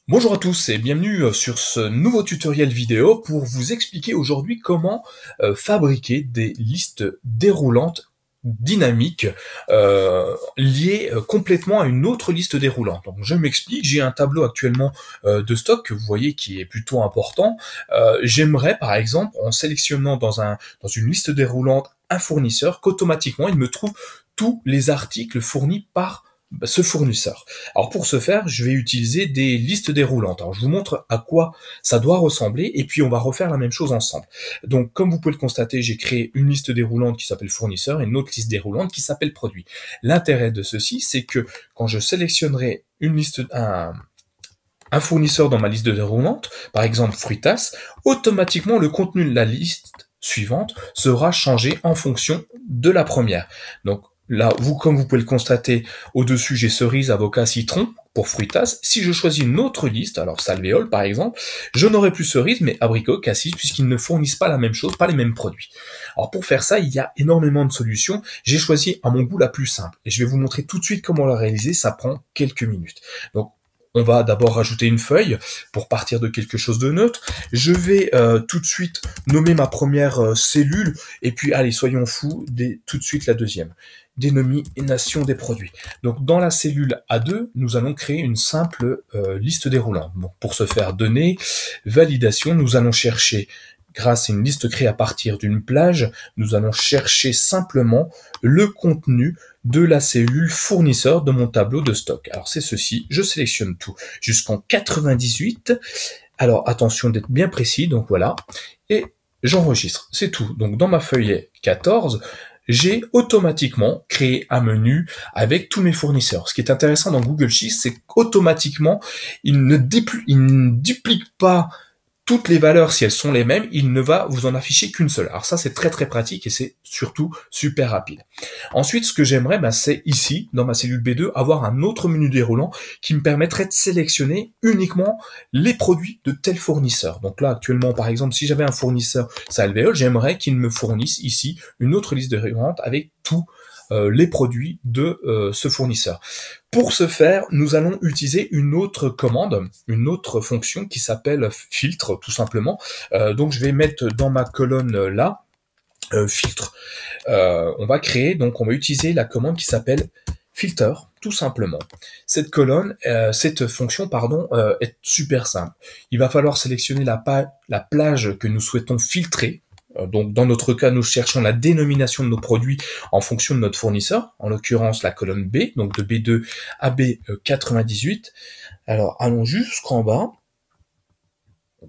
Bonjour à tous et bienvenue sur ce nouveau tutoriel vidéo pour vous expliquer aujourd'hui comment fabriquer des listes déroulantes dynamiques liées complètement à une autre liste déroulante. Donc je m'explique, j'ai un tableau actuellement de stock que vous voyez qui est plutôt important. J'aimerais par exemple en sélectionnant dans une liste déroulante un fournisseur qu'automatiquement il me trouve tous les articles fournis par ce fournisseur. Alors pour ce faire, je vais utiliser des listes déroulantes. Alors je vous montre à quoi ça doit ressembler et puis on va refaire la même chose ensemble. Donc comme vous pouvez le constater, j'ai créé une liste déroulante qui s'appelle fournisseur et une autre liste déroulante qui s'appelle produit. L'intérêt de ceci, c'est que quand je sélectionnerai un fournisseur dans ma liste déroulante, par exemple Fruitas, automatiquement le contenu de la liste suivante sera changé en fonction de la première. Donc là, comme vous pouvez le constater, au-dessus j'ai cerise, avocat, citron pour Fruitas. Si je choisis une autre liste, alors salvéole par exemple, je n'aurai plus cerise mais abricot, cassis, puisqu'ils ne fournissent pas la même chose, pas les mêmes produits. Alors pour faire ça, il y a énormément de solutions. J'ai choisi à mon goût la plus simple et je vais vous montrer tout de suite comment la réaliser. Ça prend quelques minutes. Donc on va d'abord rajouter une feuille pour partir de quelque chose de neutre. Je vais tout de suite nommer ma première cellule et puis allez, soyons fous, tout de suite la deuxième. Dénomination des produits. Donc dans la cellule A2, nous allons créer une simple liste déroulante. Bon, pour ce faire, donner, validation, nous allons chercher grâce à une liste créée à partir d'une plage, nous allons chercher simplement le contenu de la cellule fournisseur de mon tableau de stock. Alors c'est ceci, je sélectionne tout jusqu'en 98. Alors attention d'être bien précis, donc voilà, et j'enregistre, c'est tout. Donc dans ma feuille 14, j'ai automatiquement créé un menu avec tous mes fournisseurs. Ce qui est intéressant dans Google Sheets, c'est qu'automatiquement, il ne duplique pas toutes les valeurs, si elles sont les mêmes, il ne va vous en afficher qu'une seule. Alors ça, c'est très très pratique et c'est surtout super rapide. Ensuite, ce que j'aimerais, c'est ici, dans ma cellule B2, avoir un autre menu déroulant qui me permettrait de sélectionner uniquement les produits de tel fournisseur. Donc là, actuellement, par exemple, si j'avais un fournisseur Salvéole, j'aimerais qu'il me fournisse ici une autre liste déroulante avec tous les produits de ce fournisseur. Pour ce faire, nous allons utiliser une autre commande, une autre fonction qui s'appelle filtre, tout simplement. Donc je vais mettre dans ma colonne là, filtre. On va créer, donc on va utiliser la commande qui s'appelle filter, tout simplement. Cette fonction, est super simple. Il va falloir sélectionner la plage que nous souhaitons filtrer. Donc dans notre cas, nous cherchons la dénomination de nos produits en fonction de notre fournisseur, en l'occurrence la colonne B, donc de B2 à B98. Alors allons jusqu'en bas,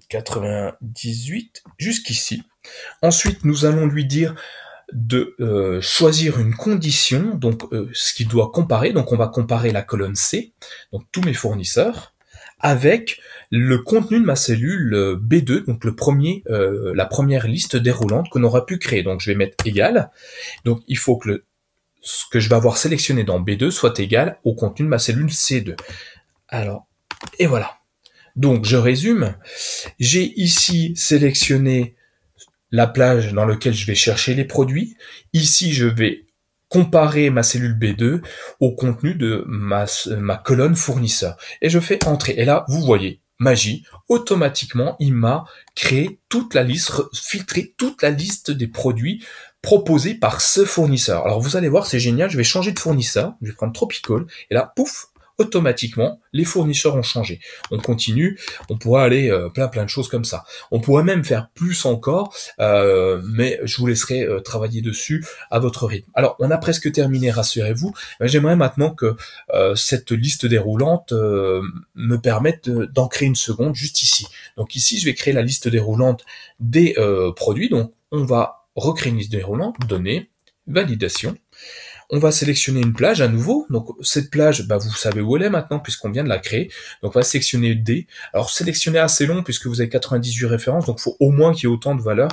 98 jusqu'ici. Ensuite, nous allons lui dire de choisir une condition, donc ce qu'il doit comparer. Donc on va comparer la colonne C, donc tous mes fournisseurs, avec le contenu de ma cellule B2, donc la première liste déroulante qu'on aura pu créer. Donc je vais mettre égal. Donc il faut que ce que je vais avoir sélectionné dans B2 soit égal au contenu de ma cellule C2. Alors, et voilà. Donc je résume. J'ai ici sélectionné la plage dans laquelle je vais chercher les produits. Ici, je vais comparer ma cellule B2 au contenu de ma colonne fournisseur. Et je fais entrer. Et là, vous voyez, magie, automatiquement, il m'a créé toute la liste, filtré toute la liste des produits proposés par ce fournisseur. Alors vous allez voir, c'est génial, je vais changer de fournisseur, je vais prendre Tropical, et là, pouf, automatiquement, les fournisseurs ont changé. On continue, on pourra aller plein de choses comme ça. On pourrait même faire plus encore, mais je vous laisserai travailler dessus à votre rythme. Alors, on a presque terminé, rassurez-vous. J'aimerais maintenant que cette liste déroulante me permette d'en créer une seconde juste ici. Donc ici, je vais créer la liste déroulante des produits. Donc, on va recréer une liste déroulante, données, validation. On va sélectionner une plage à nouveau. Donc cette plage, vous savez où elle est maintenant puisqu'on vient de la créer. Donc on va sélectionner D. Alors sélectionner assez long puisque vous avez 98 références, donc il faut au moins qu'il y ait autant de valeurs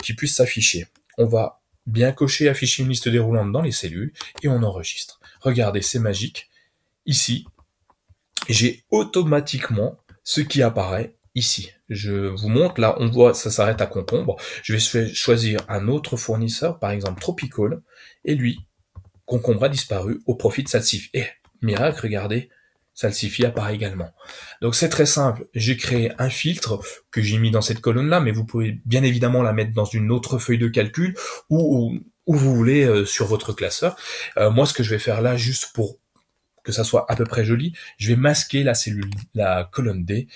qui puissent s'afficher. On va bien cocher, afficher une liste déroulante dans les cellules et on enregistre. Regardez, c'est magique. Ici, j'ai automatiquement ce qui apparaît ici. Je vous montre, là on voit ça s'arrête à concombre. Je vais choisir un autre fournisseur, par exemple Tropical, et lui, concombre a disparu au profit de Salsif. Et miracle, regardez, Salsify apparaît également. Donc c'est très simple, j'ai créé un filtre que j'ai mis dans cette colonne-là, mais vous pouvez bien évidemment la mettre dans une autre feuille de calcul ou où vous voulez sur votre classeur. Moi, ce que je vais faire là, juste pour que ça soit à peu près joli, je vais masquer la cellule, la colonne D,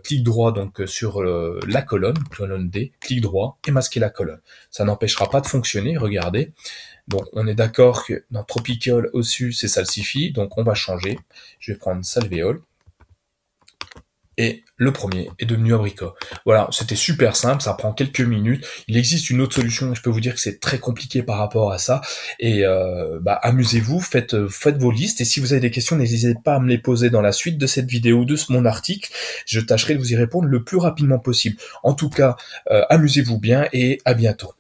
clic droit donc sur la colonne D, clic droit et masquer la colonne. Ça n'empêchera pas de fonctionner, regardez. Donc on est d'accord que dans Tropical au-dessus c'est Salsify, donc on va changer. Je vais prendre Salvéole. Et le premier est devenu Abricot. Voilà, c'était super simple, ça prend quelques minutes. Il existe une autre solution, je peux vous dire que c'est très compliqué par rapport à ça. Et amusez-vous, faites vos listes. Et si vous avez des questions, n'hésitez pas à me les poser dans la suite de cette vidéo, de mon article. Je tâcherai de vous y répondre le plus rapidement possible. En tout cas, amusez-vous bien et à bientôt.